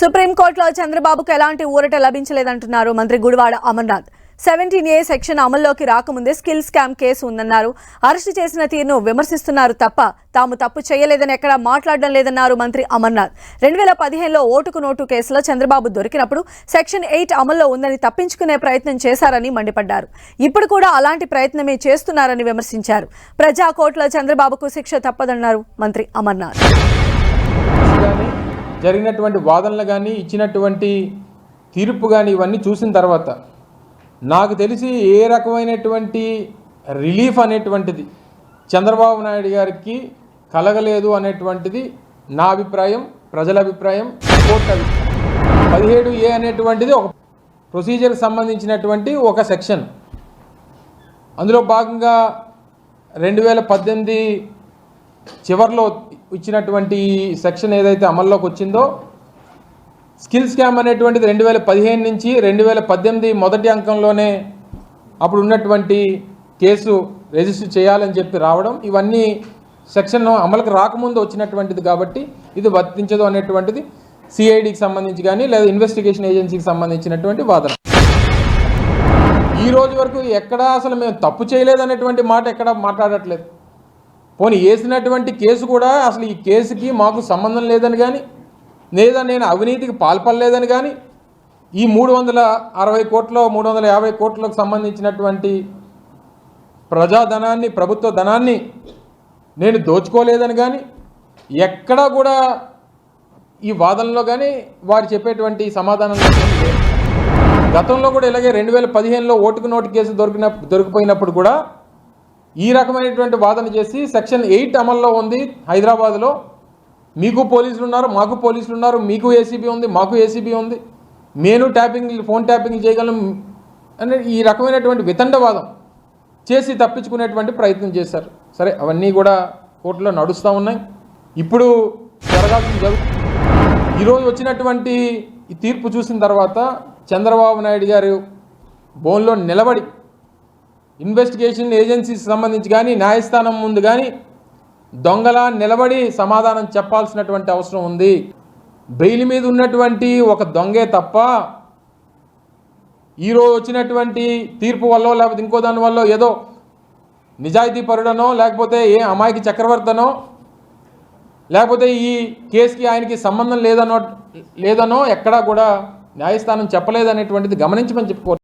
సుప్రీంకోర్టులో చంద్రబాబుకు ఎలాంటి ఊరట లభించలేదంటున్నారు మంత్రి గుడివాడ అమర్నాథ్. 17A సెక్షన్ అమల్లోకి రాకముందే స్కిల్ స్కామ్ కేసు ఉందన్నారు. అరెస్టు చేసిన తీరును విమర్శిస్తున్నారు తప్ప తాము తప్పు చేయలేదని ఎక్కడా మాట్లాడడం లేదన్నారు మంత్రి అమర్నాథ్. 2015లో ఓటుకు నోటు కేసులో చంద్రబాబు దొరికినప్పుడు సెక్షన్ 8 అమల్లో ఉందని తప్పించుకునే ప్రయత్నం చేశారని మండిపడ్డారు. ఇప్పుడు కూడా అలాంటి ప్రయత్నమే చేస్తున్నారని విమర్శించారు. ప్రజా కోర్టులో చంద్రబాబుకు శిక్ష తప్పదన్నారు మంత్రి అమర్నాథ్. జరిగినటువంటి వాదనలు కానీ ఇచ్చినటువంటి తీర్పు కానీ ఇవన్నీ చూసిన తర్వాత నాకు తెలిసి ఏ రకమైనటువంటి రిలీఫ్ అనేటువంటిది చంద్రబాబు నాయుడు గారికి కలగలేదు అనేటువంటిది నా అభిప్రాయం, ప్రజల అభిప్రాయం, కోర్టు అభిప్రాయం. 17A అనేటువంటిది ఒక ప్రొసీజర్కి సంబంధించినటువంటి ఒక సెక్షన్. అందులో భాగంగా 2018 చివరిలో ఇచ్చినటువంటి సెక్షన్ ఏదైతే అమల్లోకి వచ్చిందో స్కిల్ స్కామ్ అనేటువంటిది 2015 నుంచి 2018 మొదటి అంకంలోనే అప్పుడు ఉన్నటువంటి కేసు రిజిస్టర్ చేయాలని చెప్పి రావడం, ఇవన్నీ సెక్షన్ అమలుకు రాకముందు వచ్చినటువంటిది కాబట్టి ఇది వర్తించదు అనేటువంటిది సిఐడికి సంబంధించి కానీ లేదా ఇన్వెస్టిగేషన్ ఏజెన్సీకి సంబంధించినటువంటి వాదన. ఈ రోజు వరకు ఎక్కడా అసలు మేము తప్పు చేయలేదనేటువంటి మాట ఎక్కడా మాట్లాడట్లేదు. పోనీ వేసినటువంటి కేసు కూడా అసలు ఈ కేసుకి మాకు సంబంధం లేదని కానీ లేదా నేను అవినీతికి పాల్పడలేదని కానీ ఈ 360 కోట్ల 350 కోట్లకు సంబంధించినటువంటి ప్రజాధనాన్ని, ప్రభుత్వ ధనాన్ని నేను దోచుకోలేదని కానీ ఎక్కడా కూడా ఈ వాదనలో కానీ వారు చెప్పేటువంటి సమాధానంలో గతంలో కూడా ఇలాగే 2015లో ఓటుకు నోటు కేసు దొరికిపోయినప్పుడు కూడా ఈ రకమైనటువంటి వాదన చేసి సెక్షన్ 8 అమల్లో ఉంది హైదరాబాద్లో, మీకు పోలీసులు ఉన్నారు, మాకు పోలీసులు ఉన్నారు, మీకు ఏసీబీ ఉంది, మాకు ఏసీబీ ఉంది, నేను ఫోన్ ట్యాపింగ్ చేయగలం అనే ఈ రకమైనటువంటి వితండవాదం చేసి తప్పించుకునేటువంటి ప్రయత్నం చేశారు. సరే, అవన్నీ కూడా కోర్టులో నడుస్తూ ఉన్నాయి. ఇప్పుడు జరగాల్సిన ఈరోజు వచ్చినటువంటి ఈ తీర్పు చూసిన తర్వాత చంద్రబాబు నాయుడు గారు బోన్లో నిలబడి ఇన్వెస్టిగేషన్ ఏజెన్సీకి సంబంధించి కానీ న్యాయస్థానం ముందు కానీ దొంగలా నిలబడి సమాధానం చెప్పాల్సినటువంటి అవసరం ఉంది. బెయిల్ మీద ఉన్నటువంటి ఒక దొంగే తప్ప ఈరోజు వచ్చినటువంటి తీర్పు వల్ల లేకపోతే ఇంకో దాని వల్ల ఏదో నిజాయితీ పరుడనో లేకపోతే ఏ అమాయకి చక్రవర్తనో లేకపోతే ఈ కేసుకి ఆయనకి సంబంధం లేదనో ఎక్కడా కూడా న్యాయస్థానం చెప్పలేదనేటువంటిది గమనించమని చెప్పుకోవచ్చు.